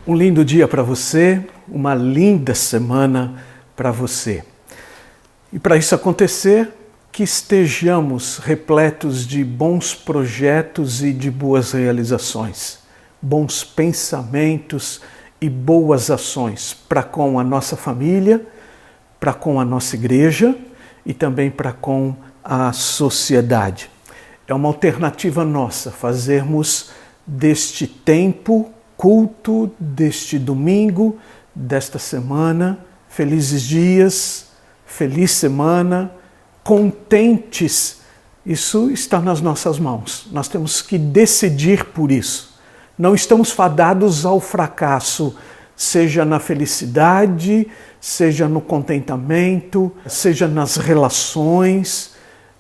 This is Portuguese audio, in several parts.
Um lindo dia para você, uma linda semana para você. E para isso acontecer, que estejamos repletos de bons projetos e de boas realizações, bons pensamentos e boas ações para com a nossa família, para com a nossa igreja e também para com a sociedade. É uma alternativa nossa fazermos deste tempo culto, deste domingo, desta semana, felizes dias, feliz semana, contentes. Isso está nas nossas mãos. Nós temos que decidir por isso. Não estamos fadados ao fracasso, seja na felicidade, seja no contentamento, seja nas relações,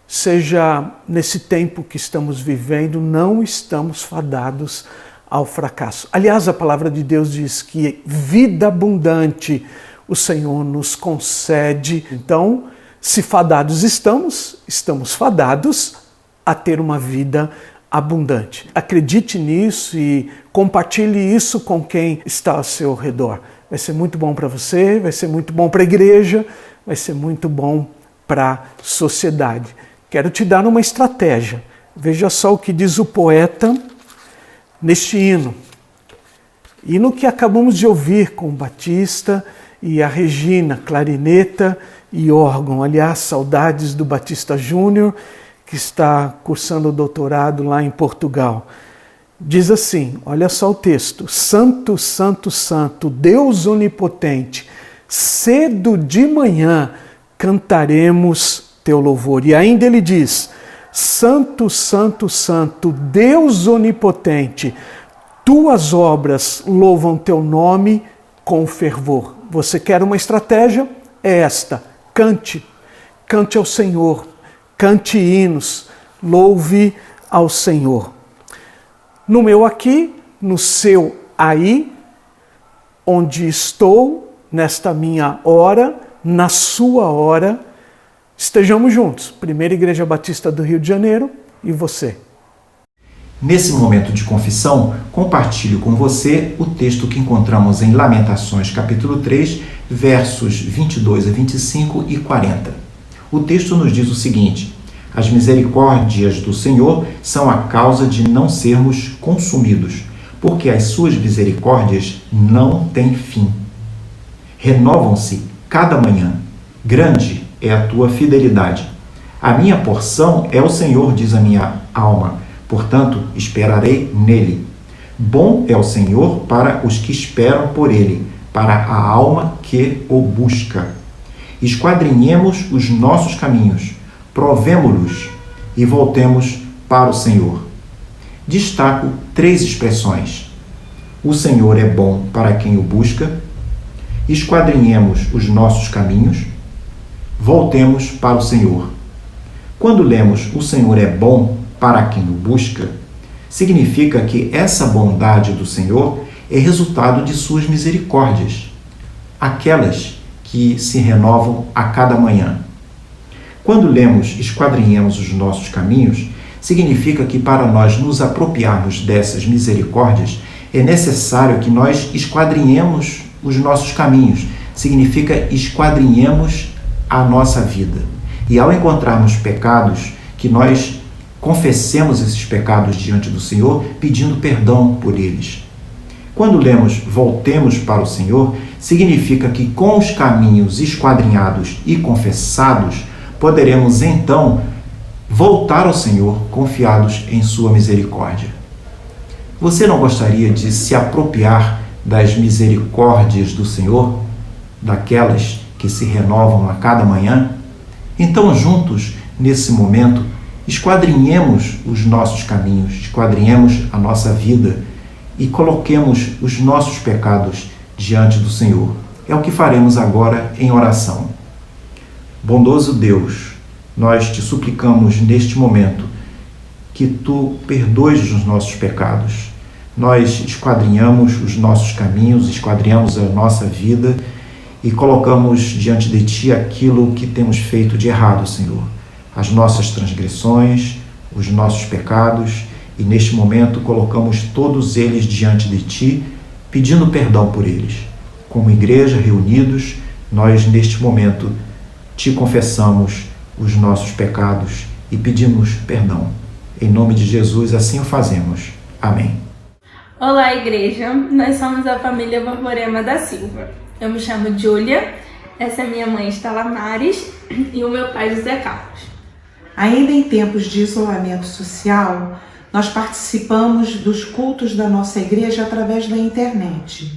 seja nesse tempo que estamos vivendo, não estamos fadados ao fracasso. Aliás, a palavra de Deus diz que vida abundante o Senhor nos concede. Então, se fadados estamos fadados a ter uma vida abundante. Acredite nisso e compartilhe isso com quem está ao seu redor. Vai ser muito bom para você, vai ser muito bom para a igreja, vai ser muito bom para a sociedade. Quero te dar uma estratégia. Veja só o que diz o poeta neste hino. Hino que acabamos de ouvir com o Batista e a Regina, clarineta e órgão. Aliás, saudades do Batista Júnior, que está cursando o doutorado lá em Portugal. Diz assim, olha só o texto: Santo, Santo, Santo, Deus onipotente, cedo de manhã cantaremos teu louvor. E ainda ele diz: Santo, Santo, Santo, Deus onipotente, tuas obras louvam teu nome com fervor. Você quer uma estratégia? É esta: cante, cante ao Senhor, cante hinos, louve ao Senhor. No meu aqui, no seu aí, onde estou, nesta minha hora, na sua hora, estejamos juntos. Primeira Igreja Batista do Rio de Janeiro e você. Nesse momento de confissão, compartilho com você o texto que encontramos em Lamentações, capítulo 3, versos 22 a 25 e 40. O texto nos diz o seguinte: as misericórdias do Senhor são a causa de não sermos consumidos, porque as suas misericórdias não têm fim. Renovam-se cada manhã. Grande é a tua fidelidade. A minha porção é o Senhor, diz a minha alma, portanto esperarei nele. Bom é o Senhor para os que esperam por ele, para a alma que o busca. Esquadrinhemos os nossos caminhos, provemo-los e voltemos para o Senhor. Destaco 3 expressões: o Senhor é bom para quem o busca, esquadrinhemos os nossos caminhos, voltemos para o Senhor. Quando lemos o Senhor é bom para quem o busca, significa que essa bondade do Senhor é resultado de suas misericórdias, aquelas que se renovam a cada manhã. Quando lemos esquadrinhemos os nossos caminhos, significa que para nós nos apropriarmos dessas misericórdias é necessário que nós esquadrinhemos os nossos caminhos, significa esquadrinhemos a nossa vida. E ao encontrarmos pecados, que nós confessemos esses pecados diante do Senhor, pedindo perdão por eles. Quando lemos voltemos para o Senhor, significa que com os caminhos esquadrinhados e confessados, poderemos então voltar ao Senhor confiados em sua misericórdia. Você não gostaria de se apropriar das misericórdias do Senhor, daquelas que se renovam a cada manhã? Então, juntos, nesse momento, esquadrinhemos os nossos caminhos, esquadrinhemos a nossa vida e coloquemos os nossos pecados diante do Senhor. É o que faremos agora em oração. Bondoso Deus, nós te suplicamos neste momento que tu perdoes os nossos pecados. Nós esquadrinhamos os nossos caminhos, esquadrinhamos a nossa vida e colocamos diante de ti aquilo que temos feito de errado, Senhor. As nossas transgressões, os nossos pecados, e neste momento colocamos todos eles diante de ti, pedindo perdão por eles. Como igreja, reunidos, nós neste momento te confessamos os nossos pecados e pedimos perdão. Em nome de Jesus, assim o fazemos. Amém. Olá, igreja! Nós somos a família Borborema da Silva. Eu me chamo Júlia, essa é minha mãe Estela Mares e o meu pai José Carlos. Ainda em tempos de isolamento social, nós participamos dos cultos da nossa igreja através da internet.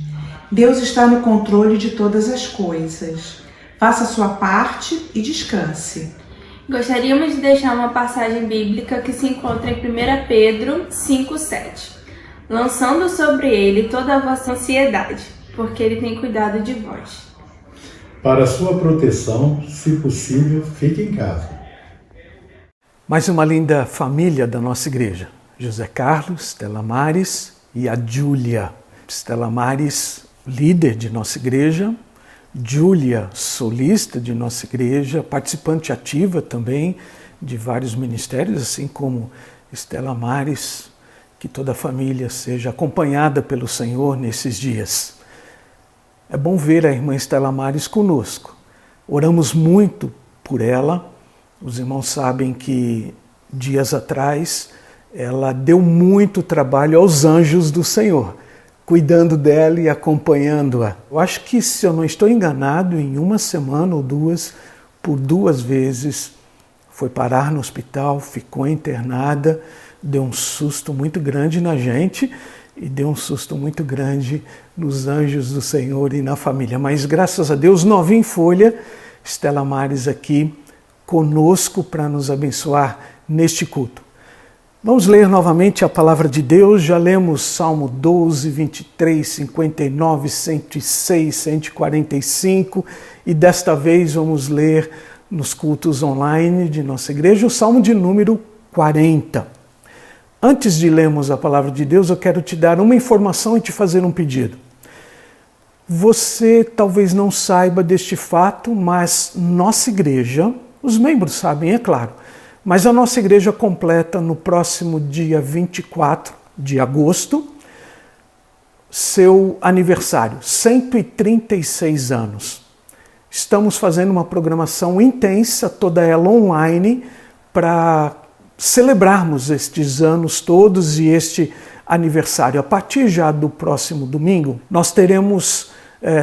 Deus está no controle de todas as coisas. Faça a sua parte e descanse. Gostaríamos de deixar uma passagem bíblica que se encontra em 1 Pedro 5,7. Lançando sobre ele toda a vossa ansiedade, porque ele tem cuidado de vós. Para sua proteção, se possível, fique em casa. Mais uma linda família da nossa igreja. José Carlos, Estela Mares e a Júlia. Estela Mares, líder de nossa igreja. Júlia, solista de nossa igreja, participante ativa também de vários ministérios, assim como Estela Mares. Que toda a família seja acompanhada pelo Senhor nesses dias. É bom ver a irmã Estela Mares conosco. Oramos muito por ela. Os irmãos sabem que dias atrás ela deu muito trabalho aos anjos do Senhor, cuidando dela e acompanhando-a. Eu acho que, se eu não estou enganado, em uma semana ou duas, por 2 vezes, foi parar no hospital, ficou internada, deu um susto muito grande na gente e deu um susto muito grande nos anjos do Senhor e na família. Mas graças a Deus, novinha em folha, Estela Mares aqui conosco para nos abençoar neste culto. Vamos ler novamente a palavra de Deus. Já lemos Salmo 12, 23, 59, 106, 145 e desta vez vamos ler nos cultos online de nossa igreja o Salmo de número 40. Antes de lermos a palavra de Deus, eu quero te dar uma informação e te fazer um pedido. Você talvez não saiba deste fato, mas nossa igreja, os membros sabem, é claro, mas a nossa igreja completa no próximo dia 24 de agosto seu aniversário, 136 anos. Estamos fazendo uma programação intensa, toda ela online, para celebrarmos estes anos todos e este aniversário. A partir já do próximo domingo, nós teremos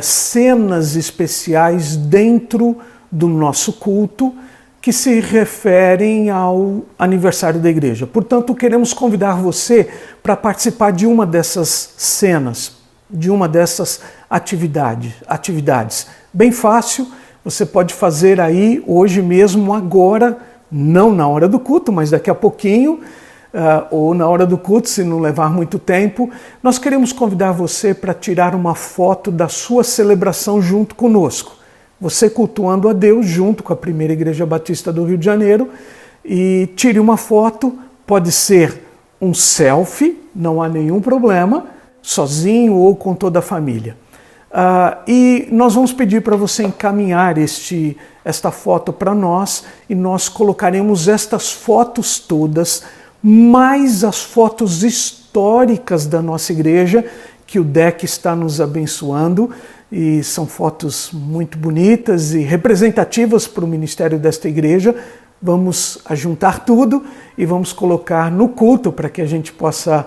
cenas especiais dentro do nosso culto que se referem ao aniversário da igreja. Portanto, queremos convidar você para participar de uma dessas cenas, de uma dessas atividades. Bem fácil, você pode fazer aí hoje mesmo, agora, não na hora do culto, mas daqui a pouquinho, ou na hora do culto, se não levar muito tempo, nós queremos convidar você para tirar uma foto da sua celebração junto conosco. Você cultuando a Deus junto com a Primeira Igreja Batista do Rio de Janeiro, e tire uma foto, pode ser um selfie, não há nenhum problema, sozinho ou com toda a família. E nós vamos pedir para você encaminhar esta foto para nós e nós colocaremos estas fotos todas, mais as fotos históricas da nossa igreja, que o DEC está nos abençoando, e são fotos muito bonitas e representativas para o ministério desta igreja. Vamos ajuntar tudo e vamos colocar no culto para que a gente possa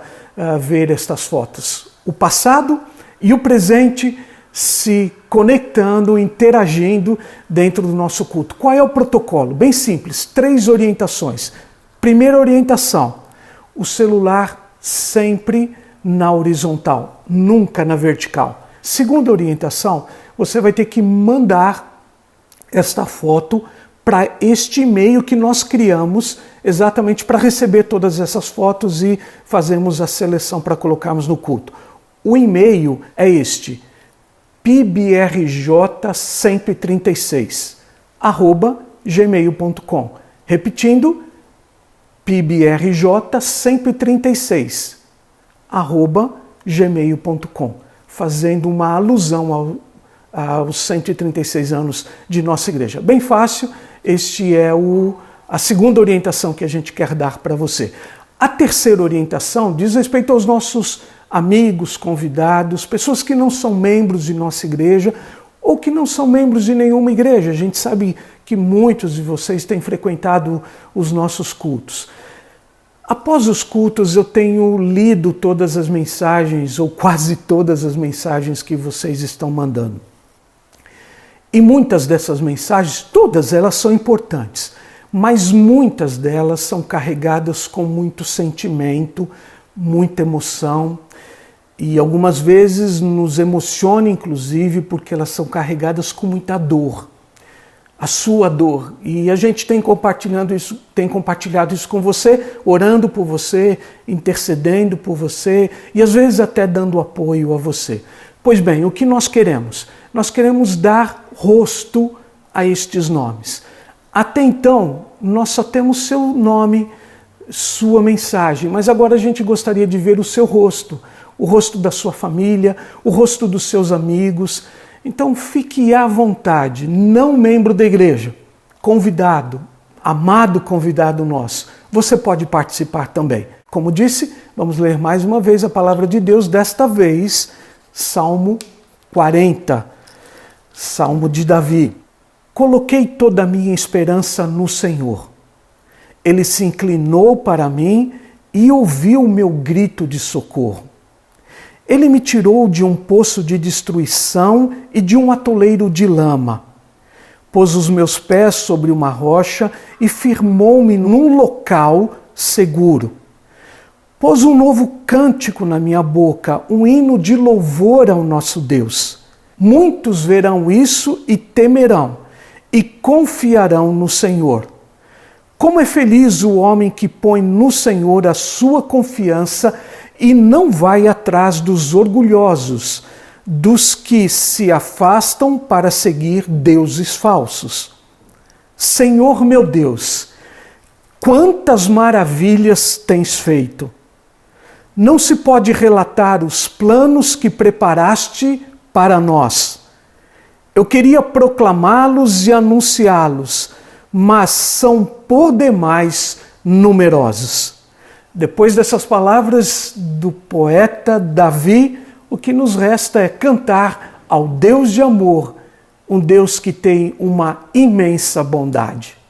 ver estas fotos. O passado e o presente se conectando, interagindo dentro do nosso culto. Qual é o protocolo? Bem simples, 3 orientações. Primeira orientação, o celular sempre na horizontal, nunca na vertical. Segunda orientação, você vai ter que mandar esta foto para este e-mail que nós criamos exatamente para receber todas essas fotos e fazermos a seleção para colocarmos no culto. O e-mail é este, pbrj136@gmail.com. Repetindo, pbrj136@gmail.com, fazendo uma alusão aos 136 anos de nossa igreja. Bem fácil, este é a segunda orientação que a gente quer dar para você. A terceira orientação diz respeito aos nossos amigos, convidados, pessoas que não são membros de nossa igreja ou que não são membros de nenhuma igreja. A gente sabe que muitos de vocês têm frequentado os nossos cultos. Após os cultos eu tenho lido todas as mensagens, ou quase todas as mensagens que vocês estão mandando. E muitas dessas mensagens, todas elas são importantes, mas muitas delas são carregadas com muito sentimento, muita emoção, e algumas vezes nos emociona inclusive porque elas são carregadas com muita dor. A sua dor. E a gente tem compartilhado isso com você, orando por você, intercedendo por você e às vezes até dando apoio a você. Pois bem, o que nós queremos? Nós queremos dar rosto a estes nomes. Até então, nós só temos seu nome, sua mensagem, mas agora a gente gostaria de ver o seu rosto, o rosto da sua família, o rosto dos seus amigos. Então fique à vontade, não membro da igreja, convidado, amado convidado nosso, você pode participar também. Como disse, vamos ler mais uma vez a palavra de Deus, desta vez, Salmo 40, Salmo de Davi. Coloquei toda a minha esperança no Senhor. Ele se inclinou para mim e ouviu o meu grito de socorro. Ele me tirou de um poço de destruição e de um atoleiro de lama. Pôs os meus pés sobre uma rocha e firmou-me num local seguro. Pôs um novo cântico na minha boca, um hino de louvor ao nosso Deus. Muitos verão isso e temerão, e confiarão no Senhor. Como é feliz o homem que põe no Senhor a sua confiança e não vai atrás dos orgulhosos, dos que se afastam para seguir deuses falsos. Senhor meu Deus, quantas maravilhas tens feito! Não se pode relatar os planos que preparaste para nós. Eu queria proclamá-los e anunciá-los, mas são por demais numerosos. Depois dessas palavras do poeta Davi, o que nos resta é cantar ao Deus de amor, um Deus que tem uma imensa bondade.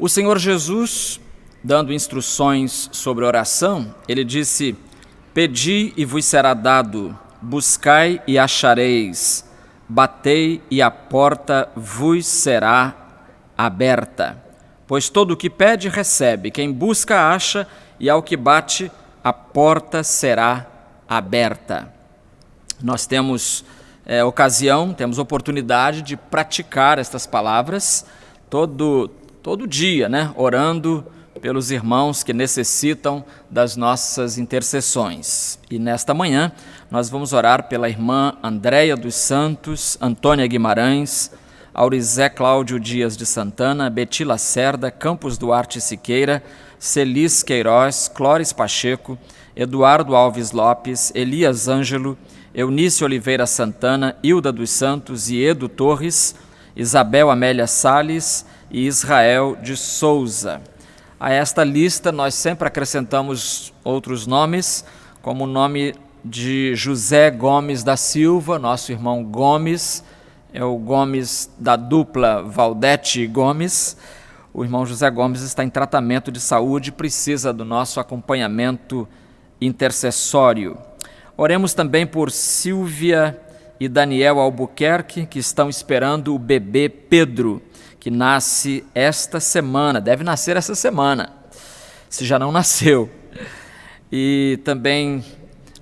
O Senhor Jesus, dando instruções sobre oração, ele disse: pedi e vos será dado, buscai e achareis, batei e a porta vos será aberta. Pois todo o que pede recebe, quem busca acha, e ao que bate a porta será aberta. Nós temos temos oportunidade de praticar estas palavras todo dia, né? Orando pelos irmãos que necessitam das nossas intercessões. E nesta manhã nós vamos orar pela irmã Andréia dos Santos, Antônia Guimarães, Aurizé Cláudio Dias de Santana, Beti Lacerda, Campos Duarte Siqueira, Celis Queiroz, Clóris Pacheco, Eduardo Alves Lopes, Elias Ângelo, Eunice Oliveira Santana, Hilda dos Santos e Edo Torres, Isabel Amélia Salles e Israel de Souza. A esta lista nós sempre acrescentamos outros nomes, como o nome de José Gomes da Silva, nosso irmão Gomes, é o Gomes da dupla Valdete Gomes. O irmão José Gomes está em tratamento de saúde e precisa do nosso acompanhamento intercessório. Oremos também por Silvia e Daniel Albuquerque, que estão esperando o bebê Pedro, que nasce esta semana, deve nascer essa semana, se já não nasceu. E também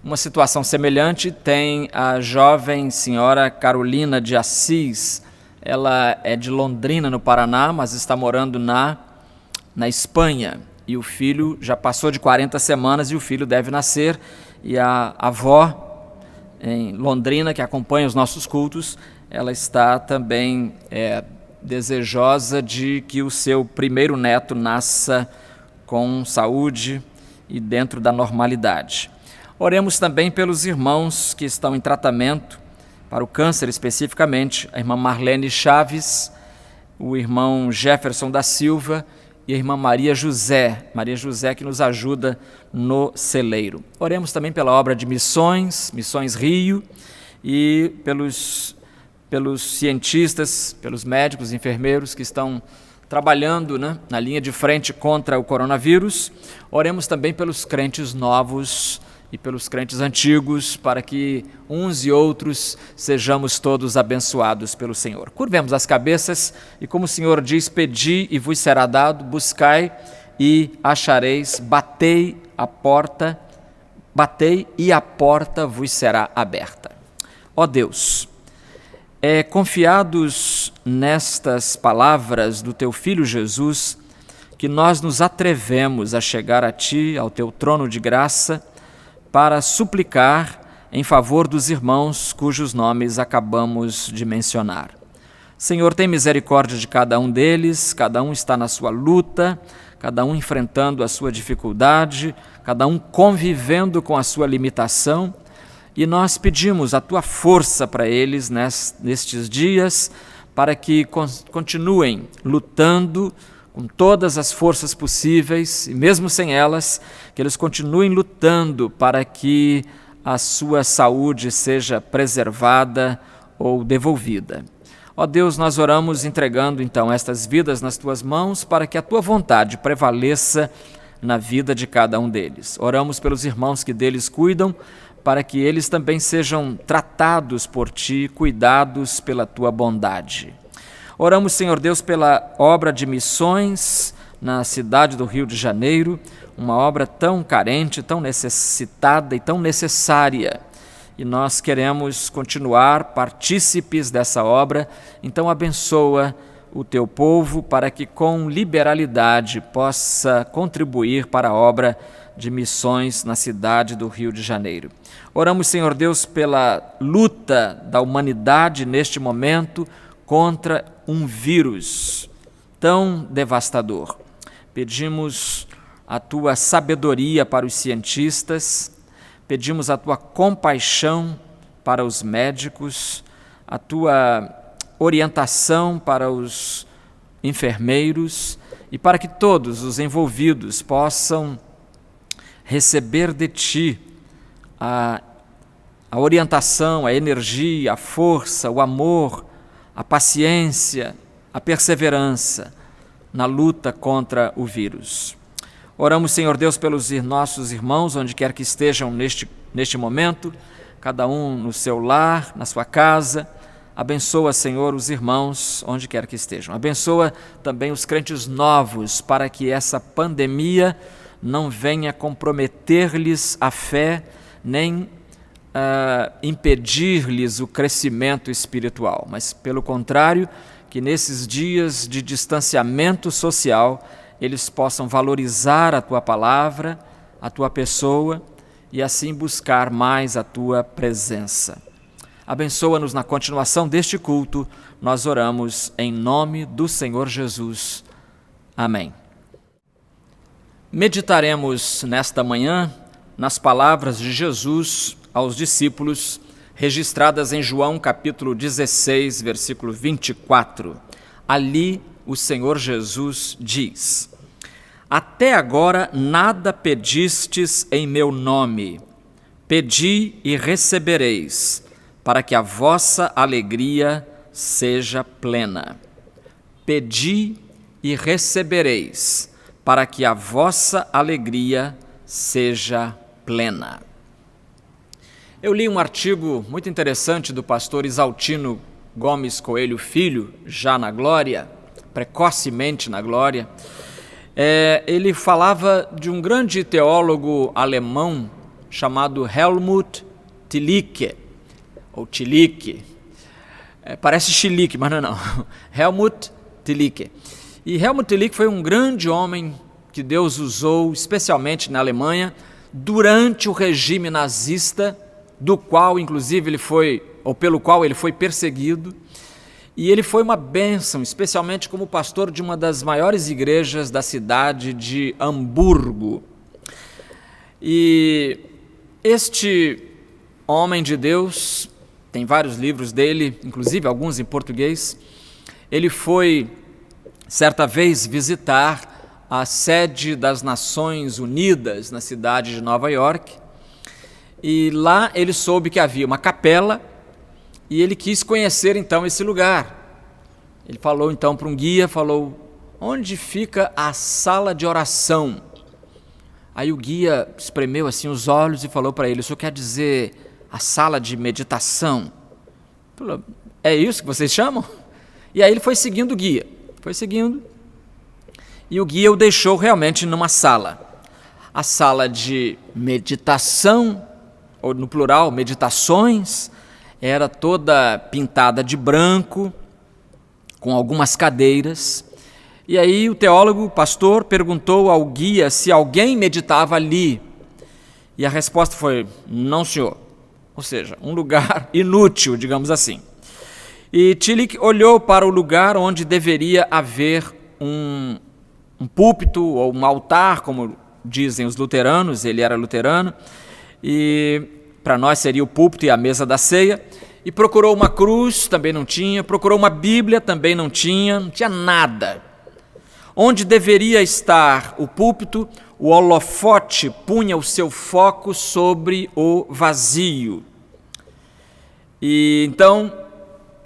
uma situação semelhante tem a jovem senhora Carolina de Assis. Ela é de Londrina, no Paraná, mas está morando na Espanha. E o filho já passou de 40 semanas e o filho deve nascer. E a avó em Londrina, que acompanha os nossos cultos, ela está também desejosa de que o seu primeiro neto nasça com saúde e dentro da normalidade. Oremos também pelos irmãos que estão em tratamento, para o câncer especificamente, a irmã Marlene Chaves, o irmão Jefferson da Silva e a irmã Maria José que nos ajuda no celeiro. Oremos também pela obra de Missões Rio, e pelos cientistas, pelos médicos, enfermeiros que estão trabalhando, né, na linha de frente contra o coronavírus. Oremos também pelos crentes novos e pelos crentes antigos, para que uns e outros sejamos todos abençoados pelo Senhor. Curvemos as cabeças e, como o Senhor diz, pedi e vos será dado, buscai e achareis, batei e a porta vos será aberta. Ó Deus, confiados nestas palavras do teu Filho Jesus, que nós nos atrevemos a chegar a ti, ao teu trono de graça, para suplicar em favor dos irmãos cujos nomes acabamos de mencionar. Senhor, tem misericórdia de cada um deles, cada um está na sua luta, cada um enfrentando a sua dificuldade, cada um convivendo com a sua limitação, e nós pedimos a tua força para eles nestes dias, para que continuem lutando com todas as forças possíveis, e mesmo sem elas, que eles continuem lutando para que a sua saúde seja preservada ou devolvida. Ó Deus, nós oramos entregando então estas vidas nas tuas mãos, para que a tua vontade prevaleça na vida de cada um deles. Oramos pelos irmãos que deles cuidam, para que eles também sejam tratados por ti, cuidados pela tua bondade. Oramos, Senhor Deus, pela obra de missões na cidade do Rio de Janeiro, uma obra tão carente, tão necessitada e tão necessária. E nós queremos continuar partícipes dessa obra, então abençoa o teu povo para que com liberalidade possa contribuir para a obra de missões na cidade do Rio de Janeiro. Oramos, Senhor Deus, pela luta da humanidade neste momento contra um vírus tão devastador. Pedimos a tua sabedoria para os cientistas, pedimos a tua compaixão para os médicos, a tua orientação para os enfermeiros e para que todos os envolvidos possam receber de ti a orientação, a energia, a força, o amor, a paciência, a perseverança, na luta contra o vírus. Oramos, Senhor Deus, pelos nossos irmãos, onde quer que estejam neste momento, cada um no seu lar, na sua casa. Abençoa, Senhor, os irmãos, onde quer que estejam. Abençoa também os crentes novos, para que essa pandemia não venha comprometer-lhes a fé, nem impedir-lhes o crescimento espiritual, mas, pelo contrário, que nesses dias de distanciamento social, eles possam valorizar a Tua palavra, a Tua pessoa e assim buscar mais a Tua presença. Abençoa-nos na continuação deste culto, nós oramos em nome do Senhor Jesus. Amém. Meditaremos nesta manhã nas palavras de Jesus aos discípulos, registradas em João capítulo 16, versículo 24. Ali o Senhor Jesus diz: Até agora nada pedistes em meu nome. Pedi e recebereis, para que a vossa alegria seja plena. Pedi e recebereis, para que a vossa alegria seja plena. Eu li um artigo muito interessante do pastor Isaltino Gomes Coelho Filho, já na glória, precocemente na glória. Ele falava de um grande teólogo alemão chamado Helmut Tillich, ou Tillich, parece chilique, mas não. Helmut Tillich. E Helmut Tillich foi um grande homem que Deus usou, especialmente na Alemanha, durante o regime nazista, do qual, inclusive, pelo qual ele foi perseguido. E ele foi uma bênção, especialmente como pastor de uma das maiores igrejas da cidade de Hamburgo. E este homem de Deus, tem vários livros dele, inclusive alguns em português, ele foi, certa vez, visitar a sede das Nações Unidas na cidade de Nova York, e lá ele soube que havia uma capela e ele quis conhecer então esse lugar. Ele falou então para um guia, onde fica a sala de oração? Aí o guia espremeu assim os olhos e falou para ele: o senhor quer dizer a sala de meditação? Falou: é isso que vocês chamam? E aí ele foi seguindo o guia, e o guia o deixou realmente numa sala. A sala de meditação, ou no plural, meditações, era toda pintada de branco, com algumas cadeiras. E aí o teólogo, o pastor, perguntou ao guia se alguém meditava ali. E a resposta foi: não, senhor. Ou seja, um lugar inútil, digamos assim. E Tillich olhou para o lugar onde deveria haver um púlpito ou um altar, como dizem os luteranos, ele era luterano, e para nós seria o púlpito e a mesa da ceia, e procurou uma cruz, também não tinha, procurou uma Bíblia, também não tinha nada. Onde deveria estar o púlpito, o holofote punha o seu foco sobre o vazio. E então,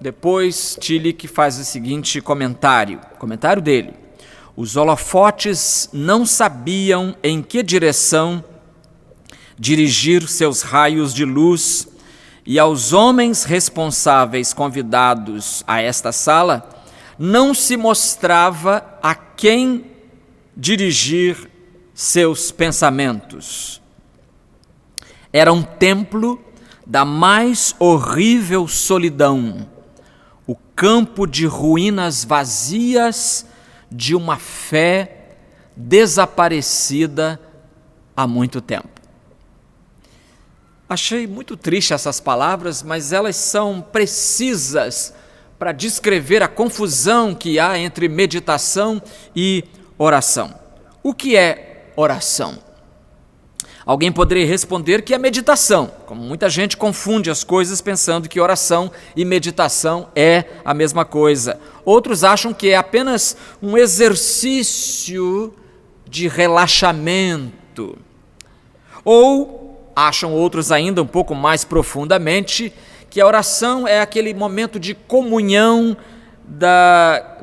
depois Tillich faz o seguinte comentário dele: os holofotes não sabiam em que direção dirigir seus raios de luz, e aos homens responsáveis convidados a esta sala não se mostrava a quem dirigir seus pensamentos. Era um templo da mais horrível solidão, o campo de ruínas vazias de uma fé desaparecida há muito tempo. Achei muito triste essas palavras, mas elas são precisas para descrever a confusão que há entre meditação e oração. O que é oração? Alguém poderia responder que é meditação, como muita gente confunde as coisas pensando que oração e meditação é a mesma coisa. Outros acham que é apenas um exercício de relaxamento. Ou acham outros ainda um pouco mais profundamente que a oração é aquele momento de comunhão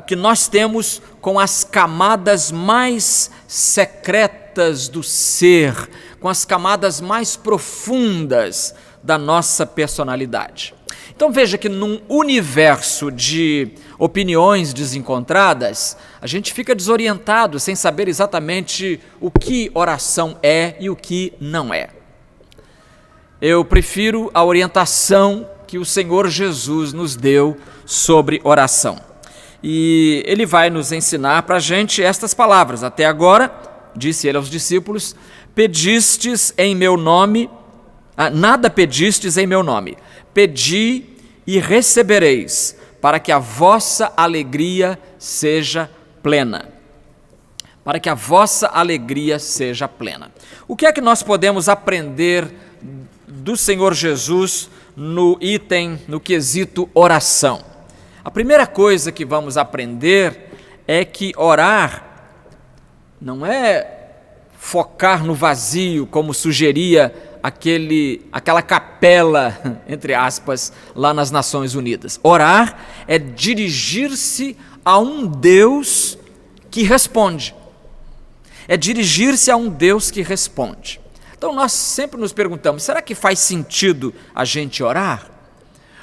que nós temos com as camadas mais secretas do ser, com as camadas mais profundas da nossa personalidade. Então veja que num universo de opiniões desencontradas, a gente fica desorientado, sem saber exatamente o que oração é e o que não é. Eu prefiro a orientação que o Senhor Jesus nos deu sobre oração. E Ele vai nos ensinar para a gente estas palavras. Até agora, disse Ele aos discípulos, pedistes em meu nome, nada pedistes em meu nome, pedi e recebereis, para que a vossa alegria seja plena. Para que a vossa alegria seja plena. O que é que nós podemos aprender do Senhor Jesus no quesito oração? A primeira coisa que vamos aprender é que orar não é focar no vazio, como sugeria aquela capela, entre aspas, lá nas Nações Unidas. Orar é dirigir-se a um Deus que responde. É dirigir-se a um Deus que responde. Então nós sempre nos perguntamos, será que faz sentido a gente orar?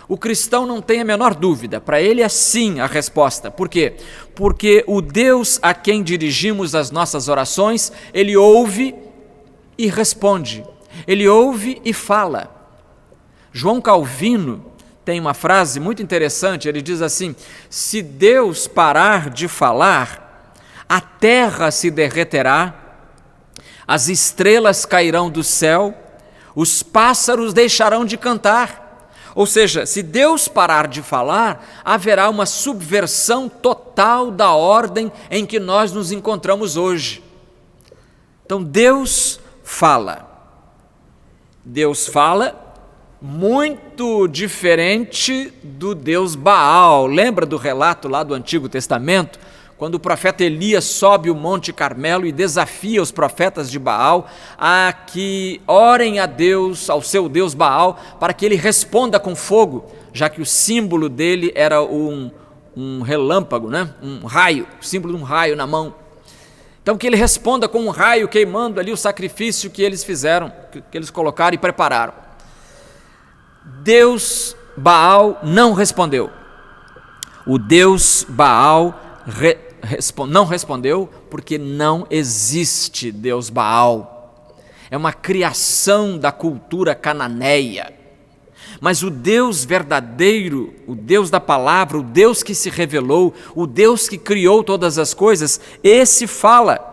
O cristão não tem a menor dúvida, para ele é sim a resposta. Por quê? Porque o Deus a quem dirigimos as nossas orações, Ele ouve e responde. Ele ouve e fala. João Calvino tem uma frase muito interessante, ele diz assim, se Deus parar de falar, a terra se derreterá, as estrelas cairão do céu, os pássaros deixarão de cantar. Ou seja, se Deus parar de falar, haverá uma subversão total da ordem em que nós nos encontramos hoje. Então Deus fala. Deus fala muito diferente do Deus Baal. Lembra do relato lá do Antigo Testamento? Quando o profeta Elias sobe o Monte Carmelo e desafia os profetas de Baal a que orem a Deus, ao seu Deus Baal, para que ele responda com fogo, já que o símbolo dele era um relâmpago, né? Um raio, o símbolo de um raio na mão. Então que ele responda com um raio queimando ali o sacrifício que eles fizeram, que eles colocaram e prepararam. Deus Baal não respondeu. O Deus Baal não respondeu porque não existe Deus Baal. É uma criação da cultura cananeia. Mas o Deus verdadeiro, o Deus da palavra, o Deus que se revelou, o Deus que criou todas as coisas, esse fala.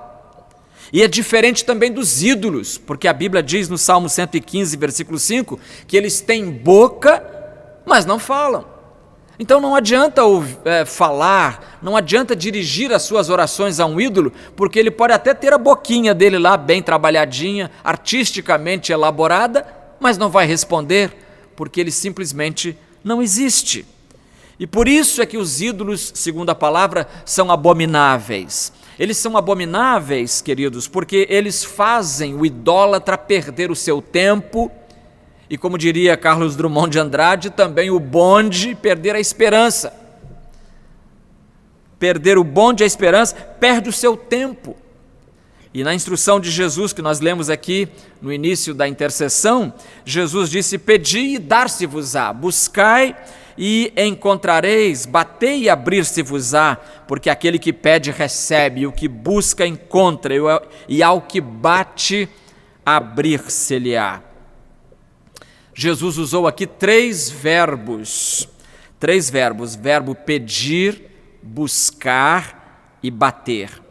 E é diferente também dos ídolos, porque a Bíblia diz no Salmo 115, versículo 5, que eles têm boca, mas não falam. Então não adianta falar, não adianta dirigir as suas orações a um ídolo, porque ele pode até ter a boquinha dele lá bem trabalhadinha, artisticamente elaborada, mas não vai responder, porque ele simplesmente não existe. E por isso é que os ídolos, segundo a palavra, são abomináveis. Eles são abomináveis, queridos, porque eles fazem o idólatra perder o seu tempo e, como diria Carlos Drummond de Andrade, também o bonde perder a esperança. Perder o bonde, a esperança, perde o seu tempo. E na instrução de Jesus, que nós lemos aqui no início da intercessão, Jesus disse, pedi e dar-se-vos-á, buscai e encontrareis, batei e abrir-se-vos-á, porque aquele que pede recebe, e o que busca encontra, e ao que bate abrir-se-lhe-á. Jesus usou aqui três verbos, verbo pedir, buscar e bater.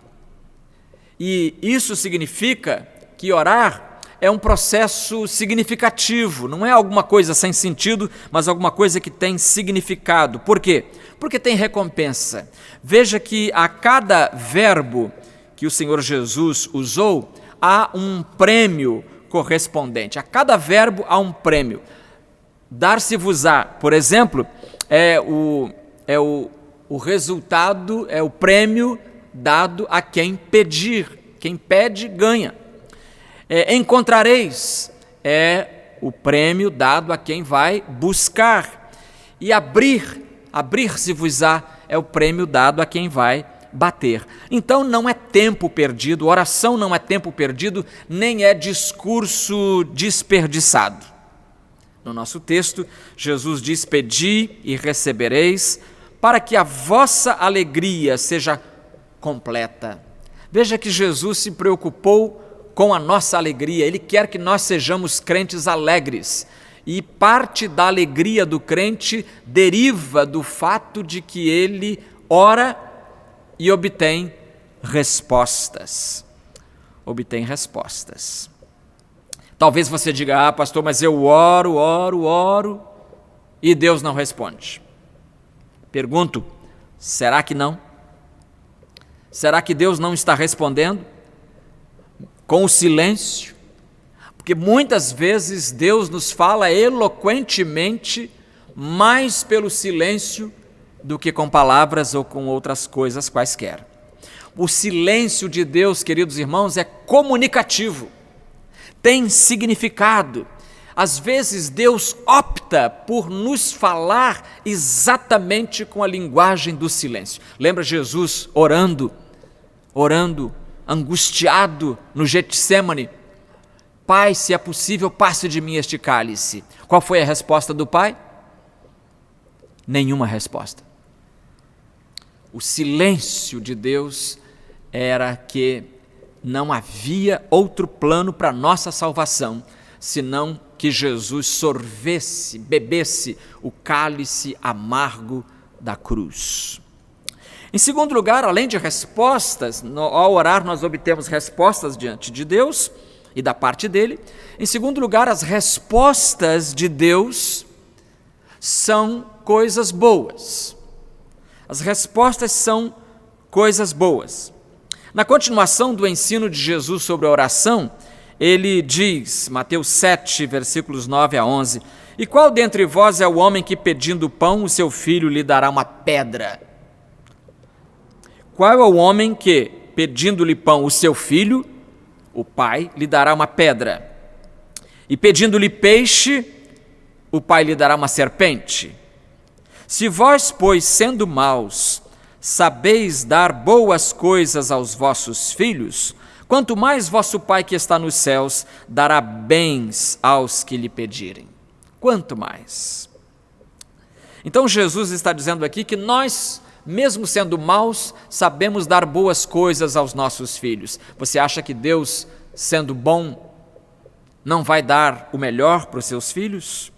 E isso significa que orar é um processo significativo, não é alguma coisa sem sentido, mas alguma coisa que tem significado. Por quê? Porque tem recompensa. Veja que a cada verbo que o Senhor Jesus usou, há um prêmio correspondente. A cada verbo há um prêmio. Dar-se-vos-á, por exemplo, é o resultado, é o prêmio dado a quem pedir. Quem pede, ganha. Encontrareis é o prêmio dado a quem vai buscar. E abrir-se-vos-á é o prêmio dado a quem vai bater. Então não é tempo perdido, oração não é tempo perdido, nem é discurso desperdiçado. No nosso texto, Jesus diz: pedi e recebereis, para que a vossa alegria seja completa. Veja que Jesus se preocupou com a nossa alegria, Ele quer que nós sejamos crentes alegres. E parte da alegria do crente deriva do fato de que ele ora e obtém respostas. Obtém respostas. Talvez você diga: pastor, mas eu oro e Deus não responde. Pergunto: será que não? Será que Deus não está respondendo? Com o silêncio? Porque muitas vezes Deus nos fala eloquentemente mais pelo silêncio do que com palavras ou com outras coisas quaisquer. O silêncio de Deus, queridos irmãos, é comunicativo, tem significado. Às vezes Deus opta por nos falar exatamente com a linguagem do silêncio. Lembra Jesus orando, angustiado no Getsêmani? Pai, se é possível, passe de mim este cálice. Qual foi a resposta do Pai? Nenhuma resposta. O silêncio de Deus era que não havia outro plano para a nossa salvação, senão que Jesus sorvesse, bebesse o cálice amargo da cruz. Em segundo lugar, além de respostas, ao orar nós obtemos respostas diante de Deus e da parte dele. Em segundo lugar, as respostas de Deus são coisas boas. As respostas são coisas boas. Na continuação do ensino de Jesus sobre a oração, ele diz, Mateus 7, versículos 9 a 11, e qual dentre vós é o homem que pedindo pão, o seu filho lhe dará uma pedra? Qual é o homem que, pedindo-lhe pão, o seu filho, o pai, lhe dará uma pedra? E pedindo-lhe peixe, o pai lhe dará uma serpente? Se vós, pois, sendo maus, sabeis dar boas coisas aos vossos filhos, quanto mais vosso Pai que está nos céus dará bens aos que lhe pedirem. Quanto mais. Então Jesus está dizendo aqui que nós, mesmo sendo maus, sabemos dar boas coisas aos nossos filhos. Você acha que Deus, sendo bom, não vai dar o melhor para os seus filhos?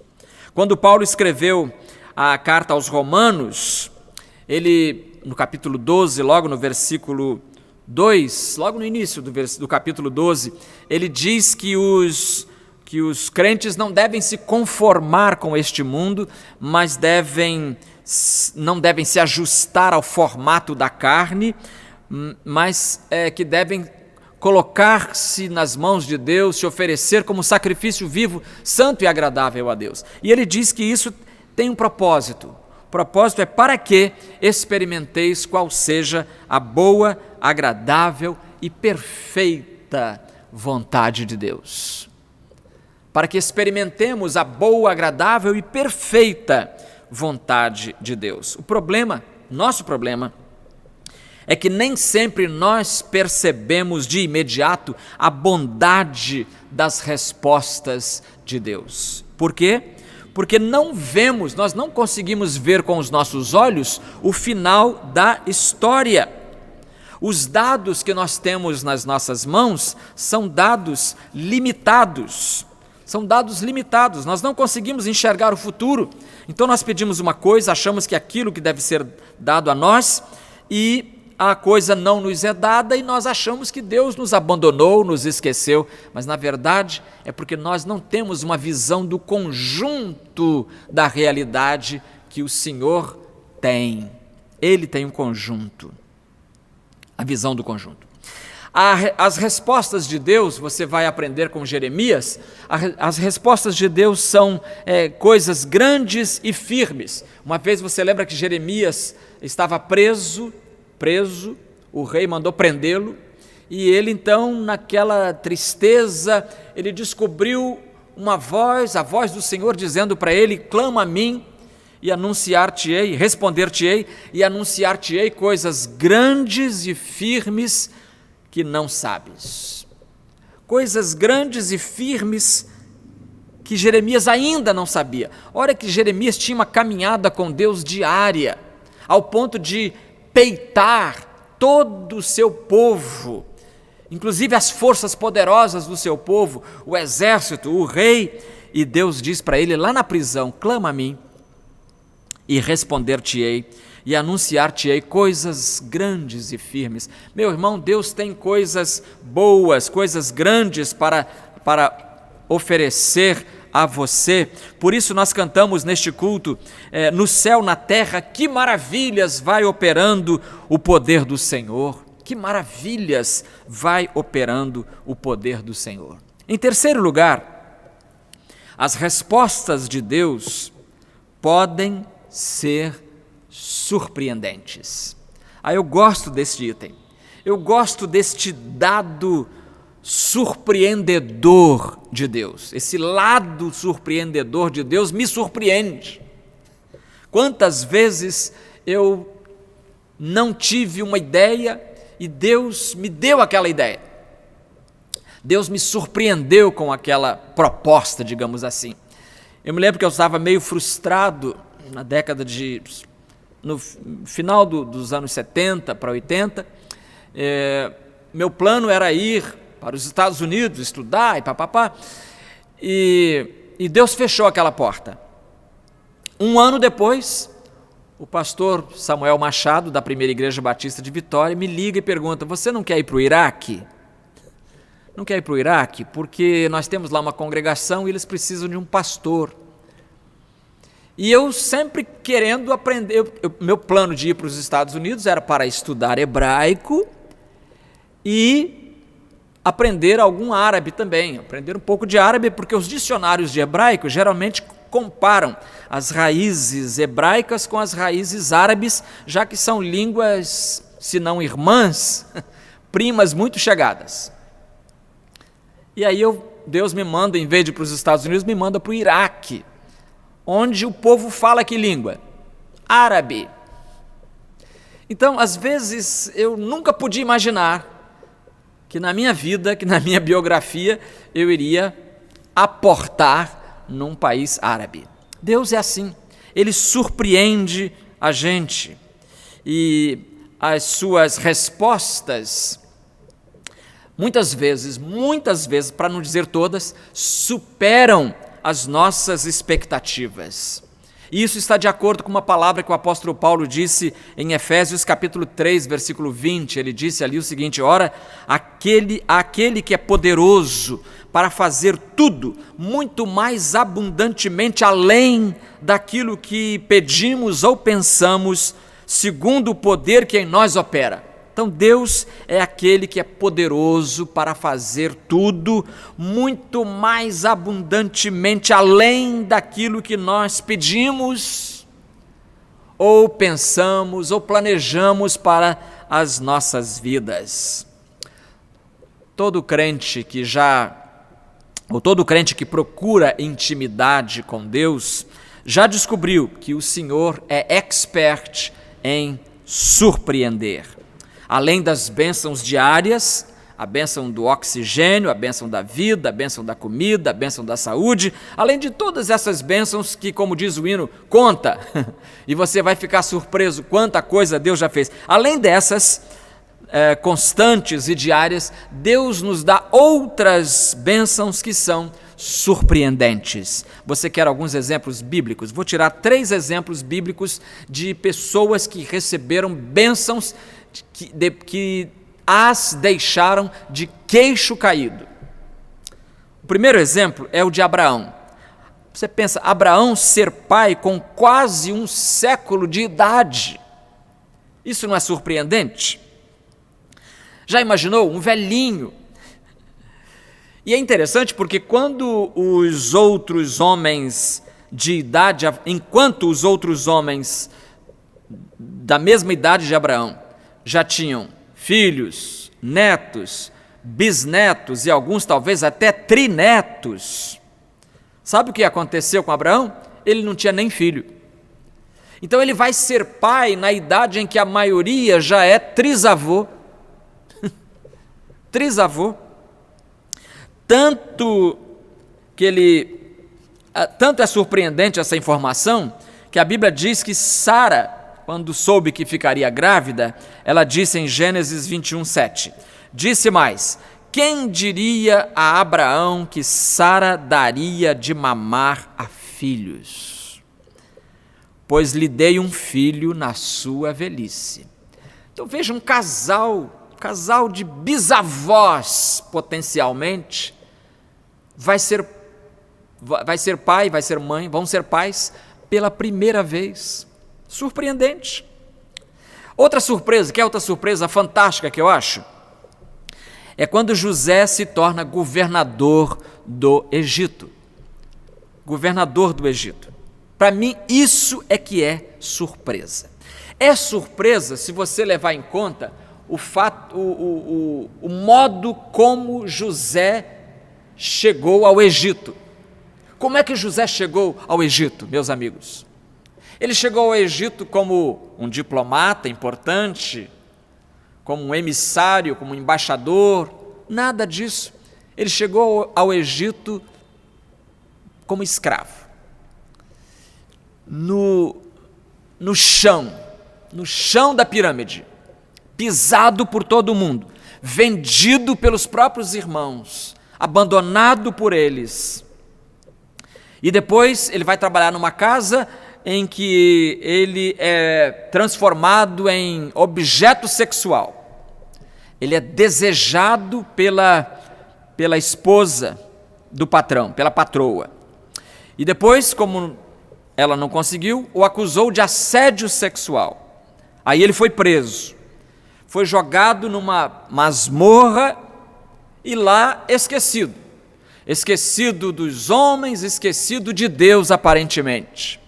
Quando Paulo escreveu a carta aos Romanos, ele, no capítulo 12, logo no versículo 2, logo no início do capítulo 12, ele diz que os crentes não devem se conformar com este mundo, mas não devem se ajustar ao formato da carne, mas que devem colocar-se nas mãos de Deus, se oferecer como sacrifício vivo, santo e agradável a Deus. E ele diz que isso tem um propósito. O propósito é para que experimenteis qual seja a boa, agradável e perfeita vontade de Deus. Para que experimentemos a boa, agradável e perfeita vontade de Deus. O problema, nosso problema, é que nem sempre nós percebemos de imediato a bondade das respostas de Deus. Por quê? Porque nós não conseguimos ver com os nossos olhos o final da história. Os dados que nós temos nas nossas mãos são dados limitados. Nós não conseguimos enxergar o futuro. Então nós pedimos uma coisa, achamos que aquilo que deve ser dado a nós, e a coisa não nos é dada e nós achamos que Deus nos abandonou, nos esqueceu, mas na verdade é porque nós não temos uma visão do conjunto da realidade que o Senhor tem. Ele tem um conjunto, a visão do conjunto. As respostas de Deus, você vai aprender com Jeremias, as respostas de Deus são coisas grandes e firmes. Uma vez você lembra que Jeremias estava preso, o rei mandou prendê-lo, e ele então, naquela tristeza, ele descobriu a voz do Senhor dizendo para ele: clama a mim, e anunciar-te-ei, responder-te-ei e anunciar-te-ei coisas grandes e firmes que não sabes. Coisas grandes e firmes que Jeremias ainda não sabia. Olha que Jeremias tinha uma caminhada com Deus diária, ao ponto de peitar todo o seu povo, inclusive as forças poderosas do seu povo, o exército, o rei, e Deus diz para ele lá na prisão: clama a mim e responder-te-ei e anunciar-te-ei coisas grandes e firmes. Meu irmão, Deus tem coisas boas, coisas grandes para oferecer a você. Por isso nós cantamos neste culto, no céu, na terra, que maravilhas vai operando o poder do Senhor. Que maravilhas vai operando o poder do Senhor. Em terceiro lugar, as respostas de Deus podem ser surpreendentes. Eu gosto deste item. Eu gosto deste dado surpreendedor de Deus. Esse lado surpreendedor de Deus me surpreende. Quantas vezes eu não tive uma ideia e Deus me deu aquela ideia. Deus me surpreendeu com aquela proposta, digamos assim. Eu me lembro que eu estava meio frustrado na década no final dos anos 70 para 80. Meu plano era ir para os Estados Unidos, estudar e papapá. E Deus fechou aquela porta. Um ano depois, o pastor Samuel Machado, da Primeira Igreja Batista de Vitória, me liga e pergunta: você não quer ir para o Iraque? Não quer ir para o Iraque? Porque nós temos lá uma congregação e eles precisam de um pastor. E eu sempre querendo aprender, meu plano de ir para os Estados Unidos era para estudar hebraico e aprender algum árabe também, aprender um pouco de árabe, porque os dicionários de hebraico geralmente comparam as raízes hebraicas com as raízes árabes, já que são línguas, se não irmãs, primas muito chegadas. E aí Deus me manda, em vez de ir para os Estados Unidos, me manda para o Iraque, onde o povo fala que língua? Árabe. Então, às vezes, eu nunca podia imaginar que na minha vida, que na minha biografia, eu iria aportar num país árabe. Deus é assim, Ele surpreende a gente e as suas respostas, muitas vezes, para não dizer todas, superam as nossas expectativas. E isso está de acordo com uma palavra que o apóstolo Paulo disse em Efésios capítulo 3, versículo 20, ele disse ali o seguinte: ora, aquele que é poderoso para fazer tudo, muito mais abundantemente além daquilo que pedimos ou pensamos, segundo o poder que em nós opera. Então Deus é aquele que é poderoso para fazer tudo muito mais abundantemente além daquilo que nós pedimos, ou pensamos, ou planejamos para as nossas vidas. Todo crente que procura intimidade com Deus, já descobriu que o Senhor é expert em surpreender. Além das bênçãos diárias, a bênção do oxigênio, a bênção da vida, a bênção da comida, a bênção da saúde, além de todas essas bênçãos que, como diz o hino, conta, e você vai ficar surpreso quanta coisa Deus já fez. Além dessas constantes e diárias, Deus nos dá outras bênçãos que são surpreendentes. Você quer alguns exemplos bíblicos? Vou tirar 3 exemplos bíblicos de pessoas que receberam bênçãos que as deixaram de queixo caído. O primeiro exemplo é o de Abraão. Você pensa, Abraão ser pai com quase 1 século de idade. Isso não é surpreendente? Já imaginou um velhinho? E é interessante porque quando os outros homens de idade, enquanto os outros homens da mesma idade de Abraão já tinham filhos, netos, bisnetos e alguns talvez até trinetos, sabe o que aconteceu com Abraão? Ele não tinha nem filho. Então ele vai ser pai na idade em que a maioria já é trisavô. Trisavô. Tanto é surpreendente essa informação, que a Bíblia diz que Sara, quando soube que ficaria grávida, ela disse em Gênesis 21:7, disse mais: quem diria a Abraão que Sara daria de mamar a filhos? Pois lhe dei um filho na sua velhice. Então veja, um casal de bisavós, potencialmente, vai ser pai, vai ser mãe, vão ser pais pela primeira vez. Surpreendente. Outra surpresa, que é outra surpresa fantástica que eu acho, é quando José se torna governador do Egito. Governador do Egito. Para mim, isso é que é surpresa. É surpresa se você levar em conta o modo como José chegou ao Egito. Como é que José chegou ao Egito, meus amigos? Ele chegou ao Egito como um diplomata importante, como um emissário, como um embaixador, nada disso. Ele chegou ao Egito como escravo. No chão da pirâmide, pisado por todo mundo, vendido pelos próprios irmãos, abandonado por eles. E depois ele vai trabalhar numa casa em que ele é transformado em objeto sexual. Ele é desejado pela esposa do patrão, pela patroa. E depois, como ela não conseguiu, o acusou de assédio sexual. Aí ele foi preso, foi jogado numa masmorra e lá esquecido. Esquecido dos homens, esquecido de Deus aparentemente.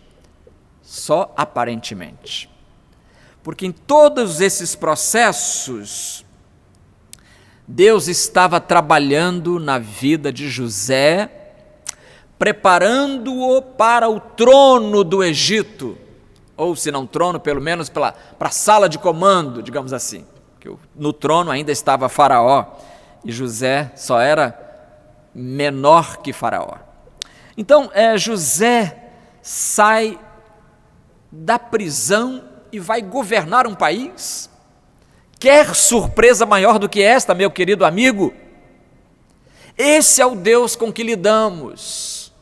Só aparentemente. Porque em todos esses processos, Deus estava trabalhando na vida de José, preparando-o para o trono do Egito, ou se não trono, pelo menos para a sala de comando, digamos assim. Porque no trono ainda estava Faraó, e José só era menor que Faraó. Então, José sai da prisão e vai governar um país? Quer surpresa maior do que esta, meu querido amigo? Esse é o Deus com que lidamos.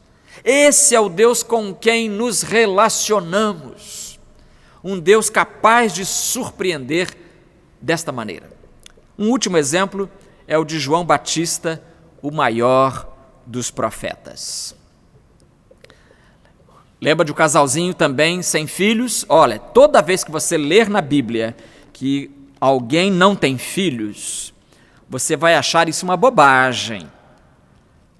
Esse é o Deus com quem nos relacionamos. Um Deus capaz de surpreender desta maneira. Um último exemplo é o de João Batista, o maior dos profetas. Lembra de um casalzinho também sem filhos? Olha, toda vez que você ler na Bíblia que alguém não tem filhos, você vai achar isso uma bobagem.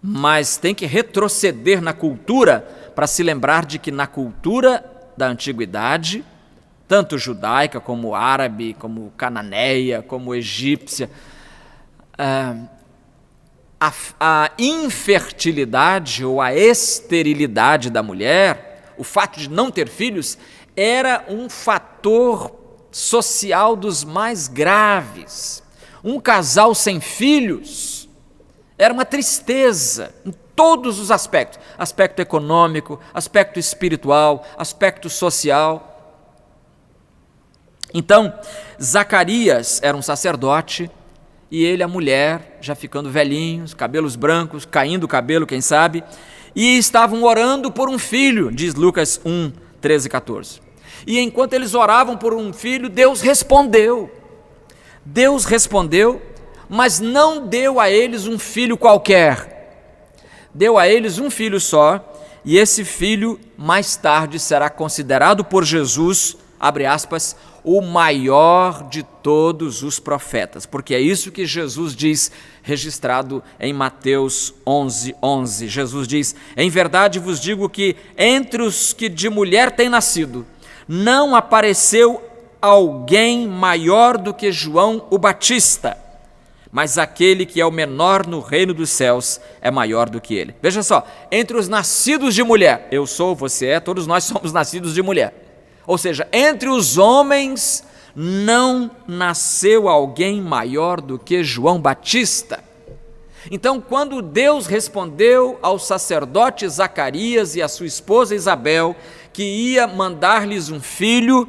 Mas tem que retroceder na cultura para se lembrar de que na cultura da antiguidade, tanto judaica como árabe, como cananeia, como egípcia, a infertilidade ou a esterilidade da mulher, o fato de não ter filhos, era um fator social dos mais graves. Um casal sem filhos era uma tristeza em todos os aspectos, aspecto econômico, aspecto espiritual, aspecto social. Então, Zacarias era um sacerdote e ele, a mulher, já ficando velhinhos, cabelos brancos, caindo o cabelo, quem sabe, e estavam orando por um filho, diz Lucas 1, 13 e 14. E enquanto eles oravam por um filho, Deus respondeu. Deus respondeu, mas não deu a eles um filho qualquer. Deu a eles um filho só, e esse filho mais tarde será considerado por Jesus, abre aspas, o maior de todos os profetas, porque é isso que Jesus diz, registrado em Mateus 11:11. Jesus diz: em verdade vos digo que entre os que de mulher têm nascido, não apareceu alguém maior do que João o Batista, mas aquele que é o menor no reino dos céus é maior do que ele. Veja só, entre os nascidos de mulher, eu sou, você é, todos nós somos nascidos de mulher. Ou seja, entre os homens não nasceu alguém maior do que João Batista. Então, quando Deus respondeu ao sacerdote Zacarias e à sua esposa Isabel que ia mandar-lhes um filho,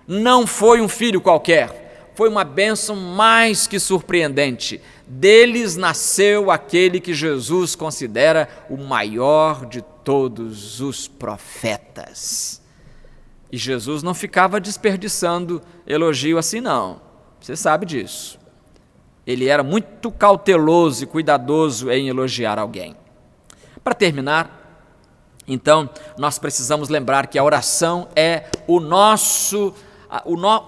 não foi um filho qualquer, foi uma bênção mais que surpreendente. Deles nasceu aquele que Jesus considera o maior de todos os profetas. E Jesus não ficava desperdiçando elogio assim, não. Você sabe disso. Ele era muito cauteloso e cuidadoso em elogiar alguém. Para terminar, então, nós precisamos lembrar que a oração é o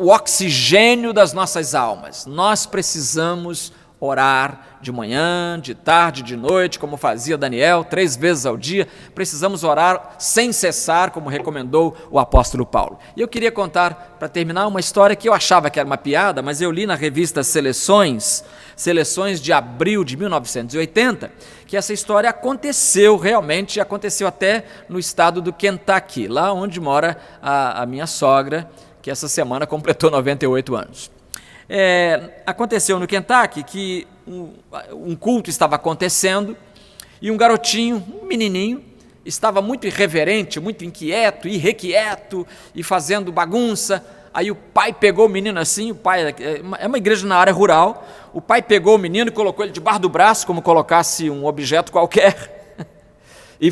oxigênio das nossas almas. Nós precisamos orar de manhã, de tarde, de noite, como fazia Daniel, 3 vezes ao dia. Precisamos orar sem cessar, como recomendou o apóstolo Paulo. E eu queria contar, para terminar, uma história que eu achava que era uma piada, mas eu li na revista Seleções de abril de 1980, que essa história aconteceu realmente, aconteceu até no estado do Kentucky, lá onde mora a minha sogra, que essa semana completou 98 anos. Aconteceu no Kentucky que um culto estava acontecendo e um garotinho, um menininho, estava muito irreverente, muito inquieto, irrequieto e fazendo bagunça. Aí o pai pegou o menino assim, o pai é uma igreja na área rural, o pai pegou o menino e colocou ele debaixo do braço, como colocasse um objeto qualquer, e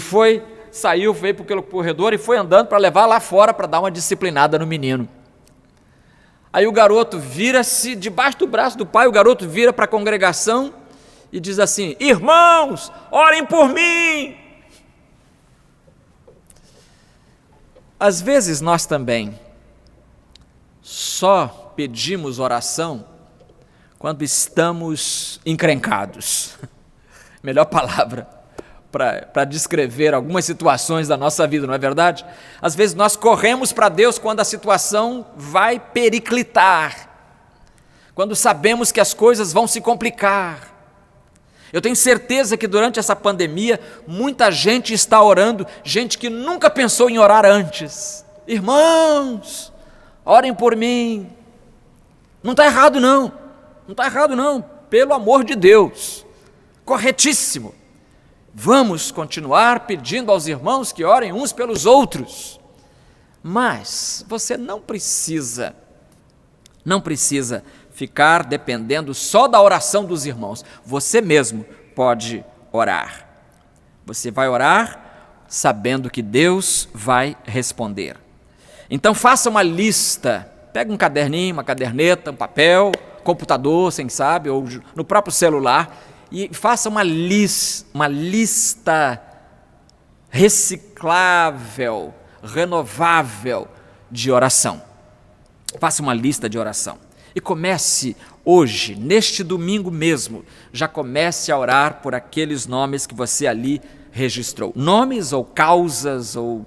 saiu, veio pelo corredor e foi andando para levar lá fora para dar uma disciplinada no menino. Aí o garoto vira-se, debaixo do braço do pai, o garoto vira para a congregação e diz assim: irmãos, orem por mim. Às vezes nós também só pedimos oração quando estamos encrencados. Melhor palavra para descrever algumas situações da nossa vida, não é verdade? Às vezes nós corremos para Deus quando a situação vai periclitar, quando sabemos que as coisas vão se complicar. Eu tenho certeza que durante essa pandemia muita gente está orando, gente que nunca pensou em orar antes. Irmãos, orem por mim. Não está errado não, pelo amor de Deus, corretíssimo. Vamos continuar pedindo aos irmãos que orem uns pelos outros, mas você não precisa ficar dependendo só da oração dos irmãos. Você mesmo pode orar. Você vai orar sabendo que Deus vai responder. Então faça uma lista, pega um caderninho, uma caderneta, um papel, computador, quem sabe, ou no próprio celular, e faça uma lista reciclável, renovável de oração. Faça uma lista de oração. E comece hoje, neste domingo mesmo, já comece a orar por aqueles nomes que você ali registrou. Nomes ou causas ou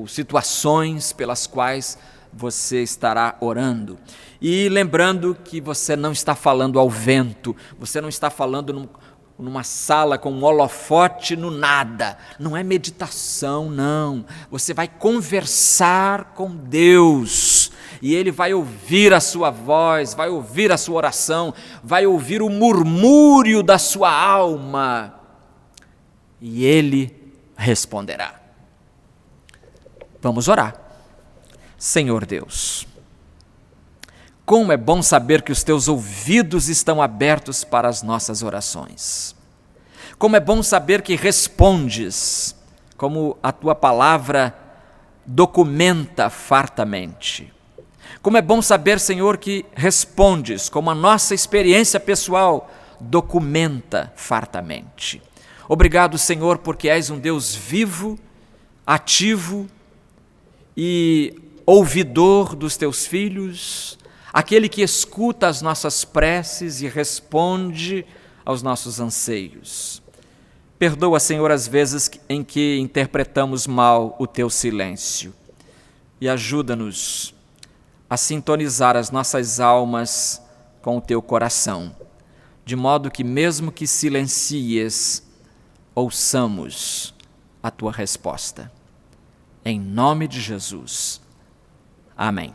situações pelas quais você estará orando. E lembrando que você não está falando ao vento, você não está falando numa sala com um holofote no nada. Não é meditação, não. Você vai conversar com Deus e Ele vai ouvir a sua voz, vai ouvir a sua oração, vai ouvir o murmúrio da sua alma e Ele responderá. Vamos orar. Senhor Deus, como é bom saber que os teus ouvidos estão abertos para as nossas orações. Como é bom saber que respondes, como a tua palavra documenta fartamente. Como é bom saber, Senhor, que respondes, como a nossa experiência pessoal documenta fartamente. Obrigado, Senhor, porque és um Deus vivo, ativo e ouvidor dos teus filhos, aquele que escuta as nossas preces e responde aos nossos anseios. Perdoa, Senhor, as vezes em que interpretamos mal o teu silêncio e ajuda-nos a sintonizar as nossas almas com o teu coração, de modo que mesmo que silencies, ouçamos a tua resposta. Em nome de Jesus. Amém.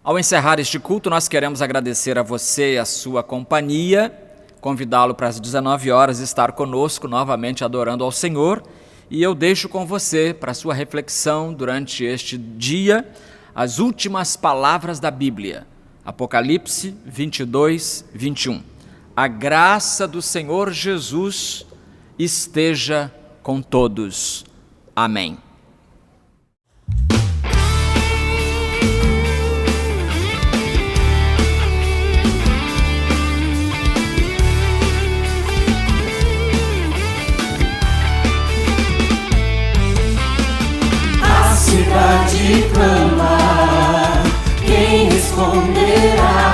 Ao encerrar este culto, nós queremos agradecer a você e a sua companhia, convidá-lo para as 19 horas estar conosco novamente adorando ao Senhor, e eu deixo com você, para a sua reflexão durante este dia, as últimas palavras da Bíblia, Apocalipse 22, 21. A graça do Senhor Jesus esteja com todos. Amém. A cidade clama, quem responderá?